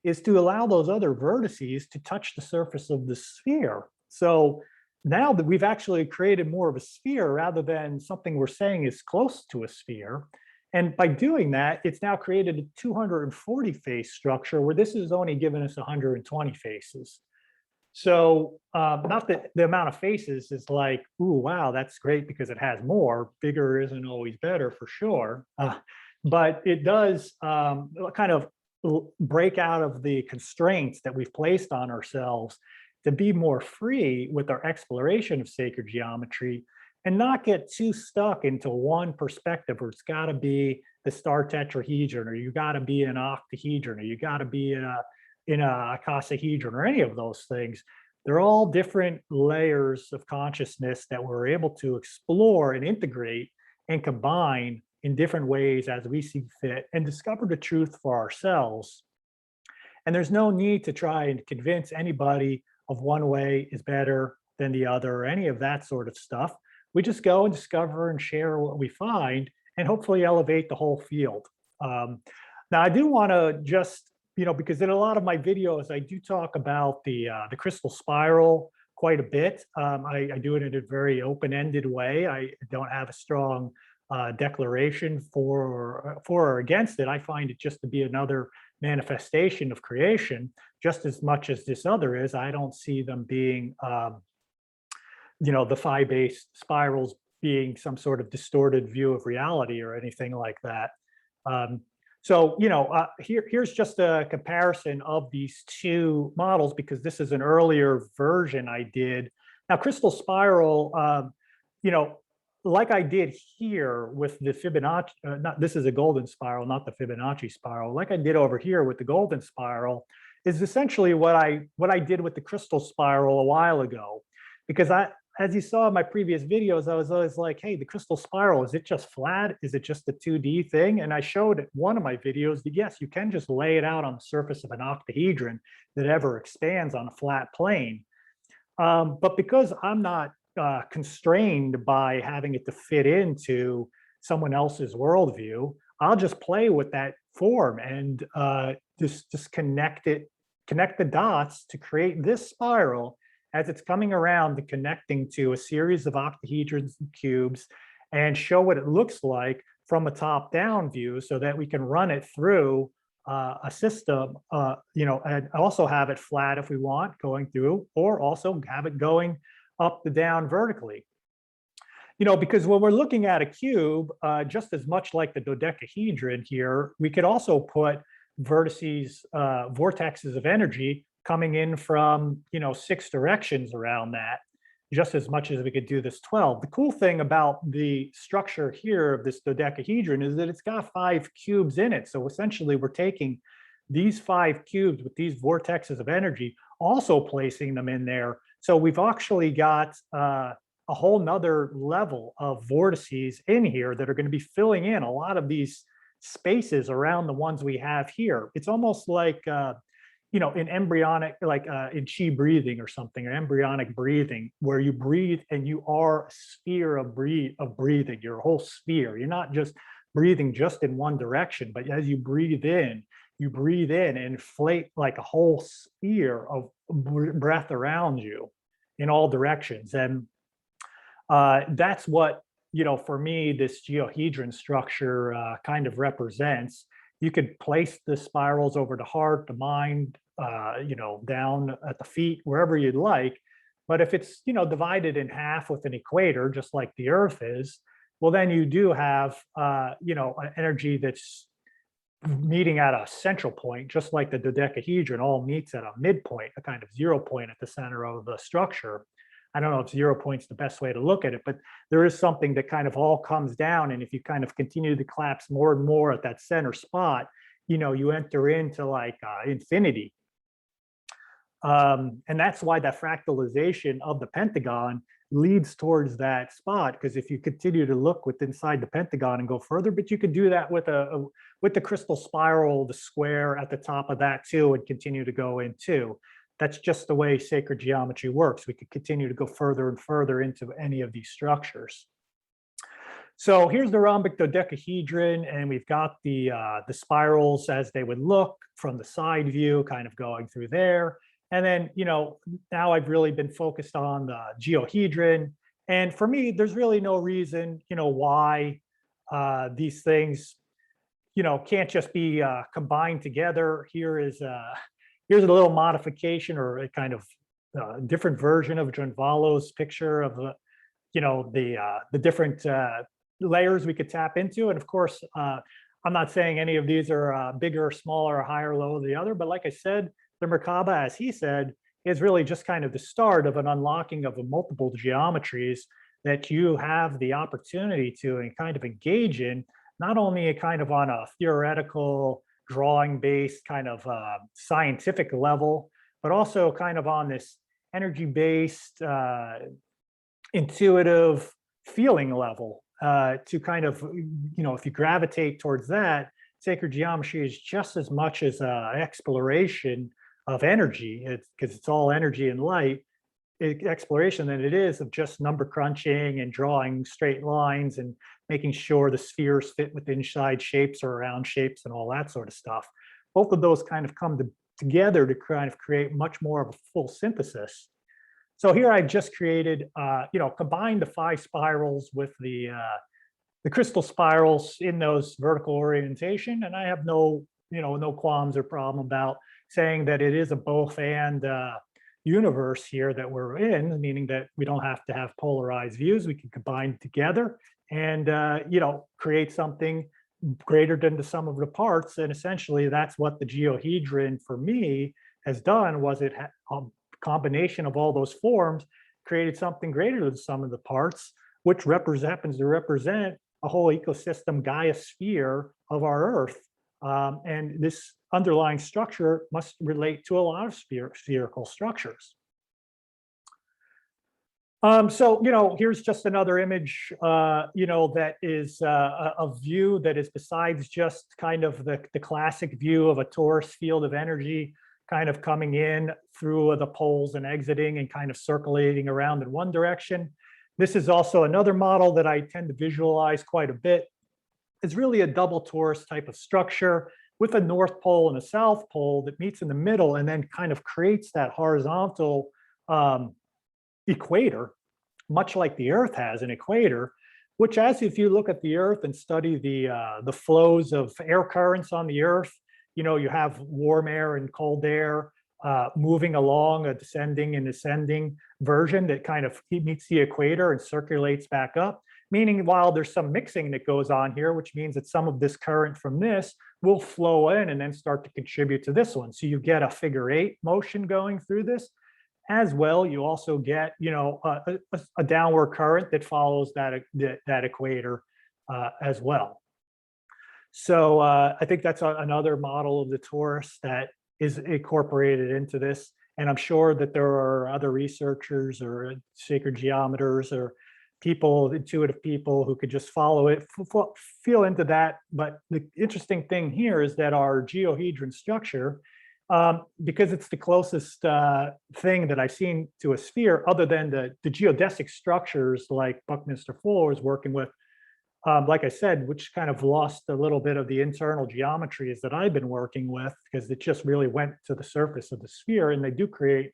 is to allow those other vertices to touch the surface of the sphere. So now that we've actually created more of a sphere rather than something we're saying is close to a sphere. And by doing that, it's now created a 240 face structure where this is only given us 120 faces. So not that the amount of faces is like, ooh, wow, that's great because it has more. Bigger isn't always better for sure. But it does kind of break out of the constraints that we've placed on ourselves to be more free with our exploration of sacred geometry and not get too stuck into one perspective where it's got to be the star tetrahedron, or you got to be an octahedron, or you got to be in a icosahedron, or any of those things. They're all different layers of consciousness that we're able to explore and integrate and combine in different ways as we see fit and discover the truth for ourselves. And there's no need to try and convince anybody of one way is better than the other or any of that sort of stuff. We just go and discover and share what we find and hopefully elevate the whole field. Now, I do want to just, because in a lot of my videos, I do talk about the crystal spiral quite a bit. I do it in a very open-ended way. I don't have a strong declaration for or against it. I find it just to be another manifestation of creation, just as much as this other is. I don't see them being, the phi-based spirals being some sort of distorted view of reality or anything like that. So, here's just a comparison of these two models, because this is an earlier version I did. Now, crystal spiral, like I did here with the Fibonacci, this is a golden spiral, not the Fibonacci spiral. Like I did over here with the golden spiral, is essentially what I did with the crystal spiral a while ago. Because as you saw in my previous videos, I was always like, hey, the crystal spiral, is it just flat? Is it just a 2D thing? And I showed in one of my videos that yes, you can just lay it out on the surface of an octahedron that ever expands on a flat plane. But because I'm not constrained by having it to fit into someone else's worldview, I'll just play with that form and just connect the dots to create this spiral as it's coming around and connecting to a series of octahedrons and cubes, and show what it looks like from a top-down view so that we can run it through a system, and also have it flat if we want going through, or also have it going up the down vertically. Because when we're looking at a cube, just as much like the dodecahedron here, we could also put vertices, vortexes of energy coming in from 6 directions around that, just as much as we could do this 12. The cool thing about the structure here of this dodecahedron is that it's got 5 cubes in it. So essentially we're taking these 5 cubes with these vortexes of energy, also placing them in there. So we've actually got a whole nother level of vortices in here that are going to be filling in a lot of these spaces around the ones we have here. It's almost like in embryonic, like in chi breathing or something, or embryonic breathing, where you breathe and you are a sphere of breathing. You're a whole sphere. You're not just breathing just in one direction, but as you breathe in and inflate like a whole sphere of breath around you in all directions. And that's what, for me, this geohedron structure kind of represents. You could place the spirals over the heart, the mind, down at the feet, wherever you'd like. But if it's, divided in half with an equator, just like the Earth is, well, then you do have, an energy that's meeting at a central point, just like the dodecahedron all meets at a midpoint, a kind of 0 point at the center of the structure. I don't know if 0 point's the best way to look at it, but there is something that kind of all comes down. And if you kind of continue to collapse more and more at that center spot, you enter into like infinity. And that's why that fractalization of the pentagon leads towards that spot, because if you continue to look inside the pentagon and go further, but you could do that with the crystal spiral, the square at the top of that too, and continue to go in too. That's just the way sacred geometry works. We could continue to go further and further into any of these structures. So here's the rhombic dodecahedron, and we've got the spirals as they would look from the side view, kind of going through there. And then, now I've really been focused on the geohedron. And for me, there's really no reason, why these things, can't just be combined together. Here's a little modification or a kind of different version of Gianvallo's picture of the different layers we could tap into. And of course, I'm not saying any of these are bigger, smaller, higher, lower than the other, but like I said, the Merkaba, as he said, is really just kind of the start of an unlocking of multiple geometries that you have the opportunity to kind of engage in, not only a kind of on a theoretical, drawing-based kind of scientific level, but also kind of on this energy-based, intuitive feeling level to kind of, if you gravitate towards that, sacred geometry is just as much as an exploration of energy, because it's all energy and light exploration than it is of just number crunching and drawing straight lines and making sure the spheres fit with inside shapes or around shapes and all that sort of stuff. Both of those kind of come together to kind of create much more of a full synthesis. So here I've just created, combined the 5 spirals with the crystal spirals in those vertical orientation, and I have no qualms or problem about saying that it is a both and universe here that we're in, meaning that we don't have to have polarized views. We can combine together and create something greater than the sum of the parts. And essentially, that's what the geohedron for me has done. Was it a combination of all those forms created something greater than the sum of the parts, which happens to represent a whole ecosystem Gaiasphere of our Earth. And this underlying structure must relate to a lot of spherical structures. So, here's just another image, that is a view that is besides just kind of the classic view of a torus field of energy kind of coming in through the poles and exiting and kind of circulating around in one direction. This is also another model that I tend to visualize quite a bit. It's really a double torus type of structure with a north pole and a south pole that meets in the middle and then kind of creates that horizontal equator, much like the Earth has an equator, which as if you look at the Earth and study the flows of air currents on the Earth, you have warm air and cold air moving along a descending and ascending version that kind of meets the equator and circulates back up. Meaning while there's some mixing that goes on here, which means that some of this current from this will flow in and then start to contribute to this one. So you get a figure-8 motion going through this. As well, you also get, a downward current that follows that equator as well. So I think that's another model of the torus that is incorporated into this. And I'm sure that there are other researchers or sacred geometers or intuitive people who could just follow it, feel into that. But the interesting thing here is that our geohedron structure, because it's the closest thing that I've seen to a sphere, other than the geodesic structures like Buckminster was working with, like I said, which kind of lost a little bit of the internal geometries that I've been working with, because it just really went to the surface of the sphere, and they do create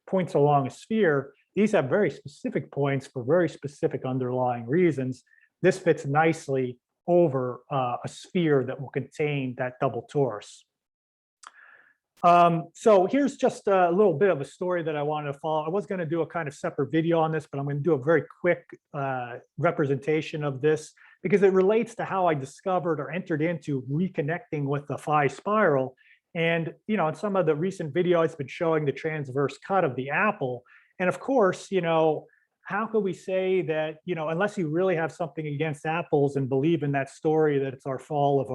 points along a sphere. These have very specific points for very specific underlying reasons. This fits nicely over a sphere that will contain that double torus. So here's just a little bit of a story that I wanted to follow. I was going to do a kind of separate video on this, but I'm going to do a very quick representation of this because it relates to how I discovered or entered into reconnecting with the phi spiral. And, in some of the recent videos, I've been showing the transverse cut of the apple. And of course, how could we say that, unless you really have something against apples and believe in that story that it's our fall of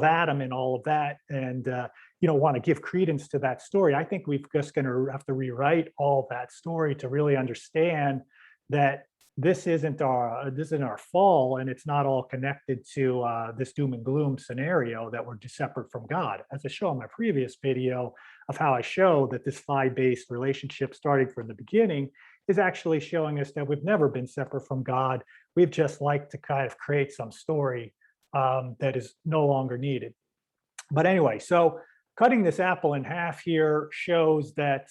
Adam and all of that, and want to give credence to that story, I think we're just going to have to rewrite all that story to really understand that this isn't our fall, and it's not all connected to this doom and gloom scenario that we're separate from God. As I show in my previous video of how I show that this phi-based relationship starting from the beginning is actually showing us that we've never been separate from God. We've just liked to kind of create some story that is no longer needed. But anyway, so cutting this apple in half here shows that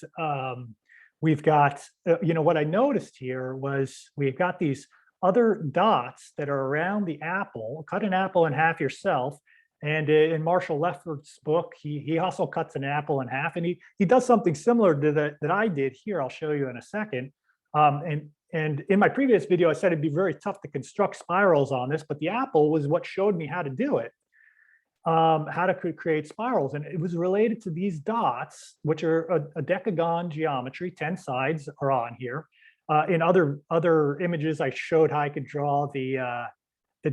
we've got, what I noticed here was we've got these other dots that are around the apple. Cut an apple in half yourself. And in Marshall Lefferts's book, he also cuts an apple in half, and he does something similar to that I did here. I'll show you in a second. And in my previous video, I said it'd be very tough to construct spirals on this, but the apple was what showed me how to do it, how to create spirals. And it was related to these dots, which are a decagon geometry. 10 sides are on here. In other images, I showed how I could draw the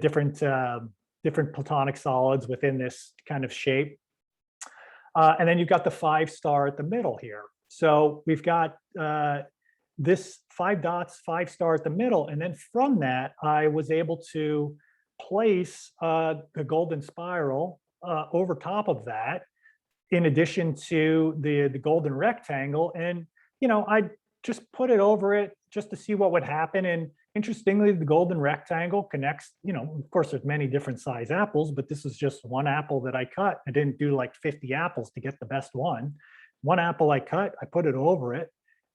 different platonic solids within this kind of shape. And then you've got the 5-star at the middle here. So we've got this 5 dots, 5-star at the middle. And then from that, I was able to place the golden spiral over top of that, in addition to the golden rectangle. And, I just put it over it just to see what would happen. And interestingly, the golden rectangle connects, of course, there's many different size apples, but this is just one apple that I cut. I didn't do like 50 apples to get the best one. One apple I cut, I put it over it.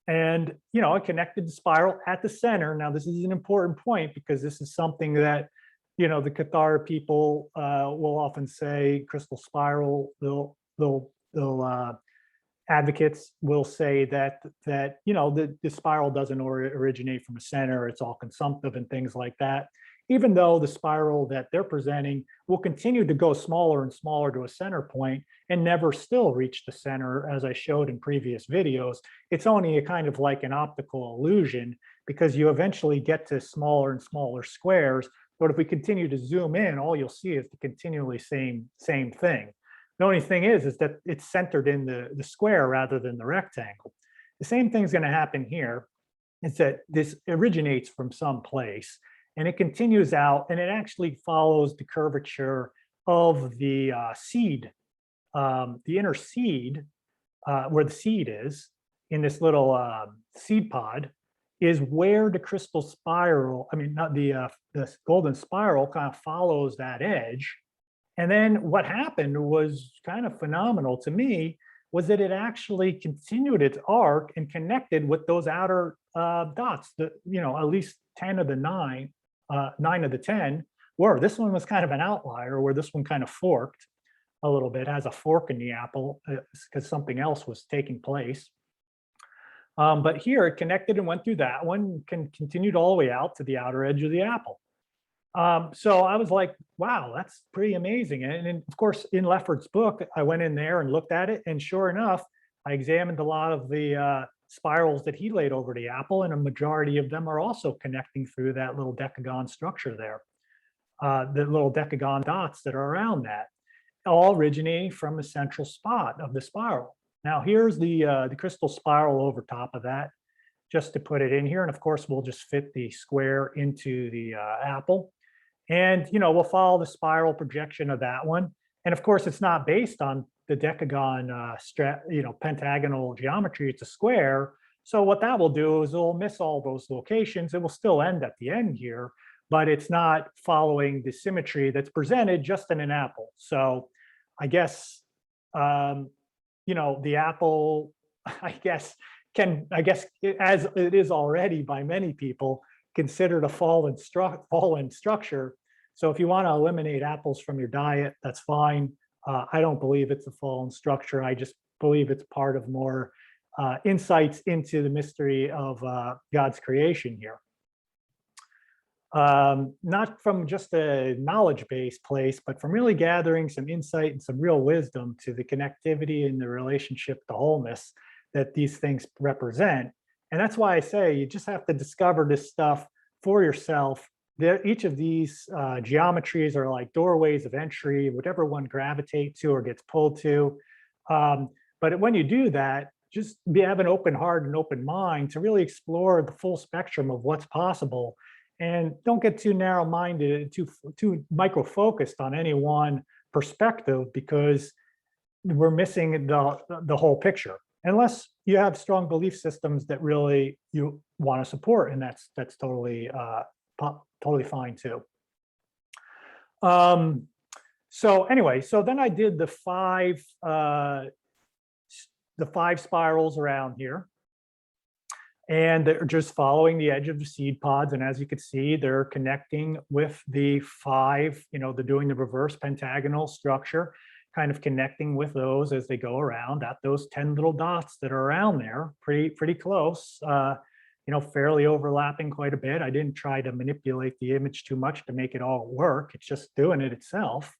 And, I connected the spiral at the center. Now, this is an important point because this is something that, the Cathar people will often say, crystal spiral, advocates will say that the spiral doesn't originate from a center, it's all consumptive and things like that, even though the spiral that they're presenting will continue to go smaller and smaller to a center point and never still reach the center, as I showed in previous videos. It's only a kind of like an optical illusion because you eventually get to smaller and smaller squares. But if we continue to zoom in, all you'll see is the continually same thing. The only thing is that it's centered in the square rather than the rectangle. The same thing's going to happen here. Is that this originates from some place and it continues out, and it actually follows the curvature of the seed, the inner seed, where the seed is in this little seed pod, is where the crystal spiral, not the golden spiral, kind of follows that edge. And then what happened was kind of phenomenal to me, was that it actually continued its arc and connected with those outer dots. At least 10 of the 9 of the 10 were. This one was kind of an outlier, where this one kind of forked a little bit, has a fork in the apple because something else was taking place. But here it connected and went through that one, continued all the way out to the outer edge of the apple. So I was like, wow, that's pretty amazing. And of course, in Lefferts's book, I went in there and looked at it. And sure enough, I examined a lot of the spirals that he laid over the apple, and a majority of them are also connecting through that little decagon structure there. The little decagon dots that are around that, all originating from a central spot of the spiral. Now here's the crystal spiral over top of that, just to put it in here. And of course, we'll just fit the square into the apple. And, we'll follow the spiral projection of that one. And of course, it's not based on the decagon, pentagonal geometry, it's a square. So what that will do is it'll miss all those locations. It will still end at the end here, but it's not following the symmetry that's presented just in an apple. So I guess, the apple, as it is already by many people, considered a fallen structure. So if you want to eliminate apples from your diet, that's fine. I don't believe it's a fallen structure. I just believe it's part of more insights into the mystery of God's creation here. Not from just a knowledge-based place, but from really gathering some insight and some real wisdom to the connectivity and the relationship to wholeness that these things represent. And that's why I say you just have to discover this stuff for yourself. Each of these geometries are like doorways of entry, whatever one gravitates to or gets pulled to. But when you do that, just have an open heart and open mind to really explore the full spectrum of what's possible. And don't get too narrow-minded, too micro-focused on any one perspective, because we're missing the whole picture. Unless, you have strong belief systems that really you want to support, and that's totally totally fine too. So anyway, so then I did the five spirals around here, and they're just following the edge of the seed pods. And as you can see, they're connecting with the five, they're doing the reverse pentagonal structure, kind of connecting with those as they go around at those 10 little dots that are around there, pretty close, fairly overlapping quite a bit. I didn't try to manipulate the image too much to make it all work. It's just doing it itself.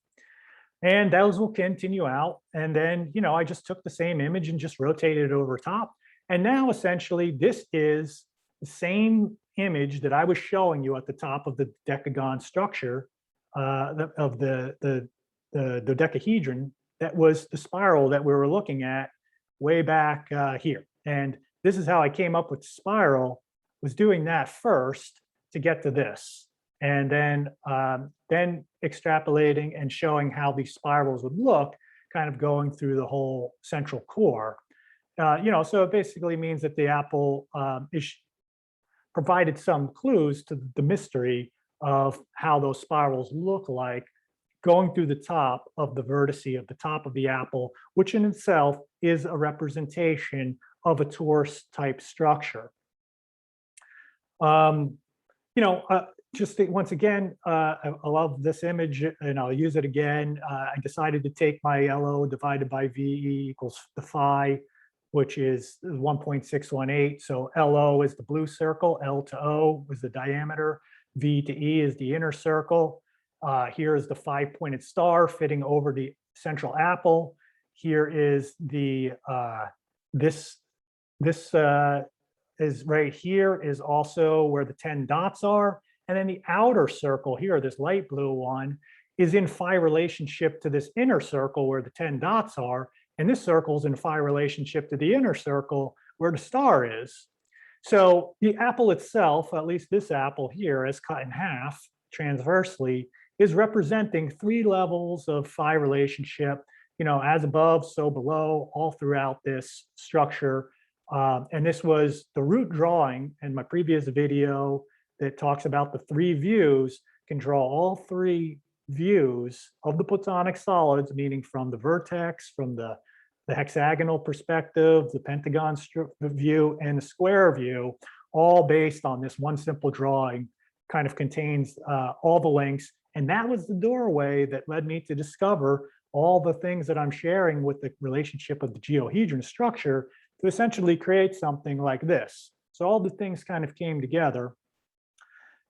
And those will continue out. And then, I just took the same image and just rotated it over top. And now essentially this is the same image that I was showing you at the top of the decagon structure of the dodecahedron. That was the spiral that we were looking at way back here. And this is how I came up with the spiral, was doing that first to get to this. And then extrapolating and showing how these spirals would look, kind of going through the whole central core. So it basically means that the apple provided some clues to the mystery of how those spirals look like going through the top of the vertice of the top of the apple, which in itself is a representation of a torus type structure. Just once again, I love this image and I'll use it again. I decided to take my LO divided by VE equals the phi, which is 1.618. So LO is the blue circle, L to O is the diameter, V to E is the inner circle. Here is the 5-pointed star fitting over the central apple. Here is the, this is right here is also where the 10 dots are. And then the outer circle here, this light blue one, is in phi relationship to this inner circle where the 10 dots are. And this circle is in phi relationship to the inner circle where the star is. So the apple itself, at least this apple here, as cut in half transversely, is representing 3 levels of phi relationship, as above, so below, all throughout this structure. And this was the root drawing in my previous video that talks about the 3 views, can draw all 3 views of the platonic solids, meaning from the vertex, from the hexagonal perspective, the pentagon view, and the square view, all based on this one simple drawing, kind of contains all the links. And that was the doorway that led me to discover all the things that I'm sharing with the relationship of the geohedron structure to essentially create something like this. So all the things kind of came together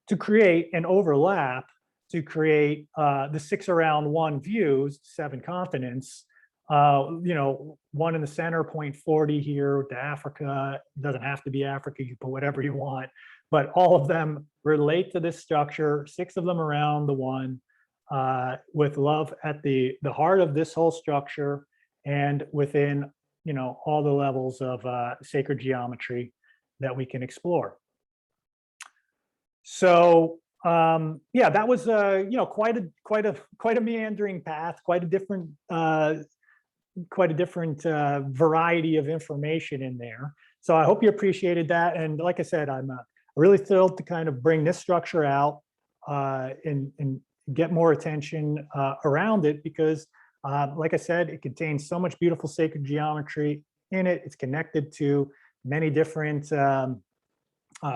to create an overlap, to create the 6 around 1 views, 7 continents, one in the center, 0.40 here to Africa. It doesn't have to be Africa, you put whatever you want, but all of them relate to this structure, 6 of them around the one, with love at the heart of this whole structure, and within, all the levels of sacred geometry that we can explore. So yeah, that was quite a meandering path, quite a different variety of information in there. So I hope you appreciated that. And like I said, I'm really thrilled to kind of bring this structure out and get more attention around it, because like I said, it contains so much beautiful sacred geometry in it. It's connected to many different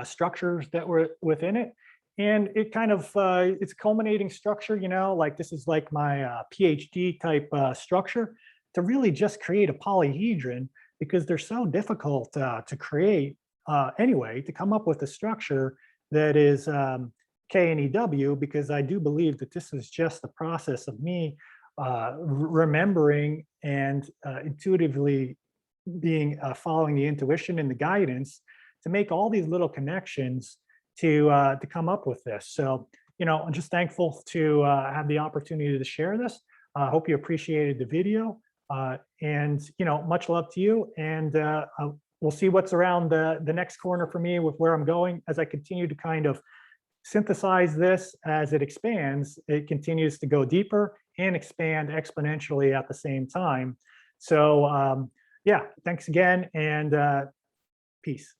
structures that were within it. And it kind of, it's a culminating structure, like this is like my PhD type structure, to really just create a polyhedron, because they're so difficult to create anyway, to come up with a structure that is K and EW, because I do believe that this is just the process of me remembering and intuitively being following the intuition and the guidance to make all these little connections to come up with this. So, I'm just thankful to have the opportunity to share this. I hope you appreciated the video, and much love to you. And we'll see what's around the next corner for me with where I'm going as I continue to kind of synthesize this. As it expands, it continues to go deeper and expand exponentially at the same time. So Yeah, thanks again, and peace.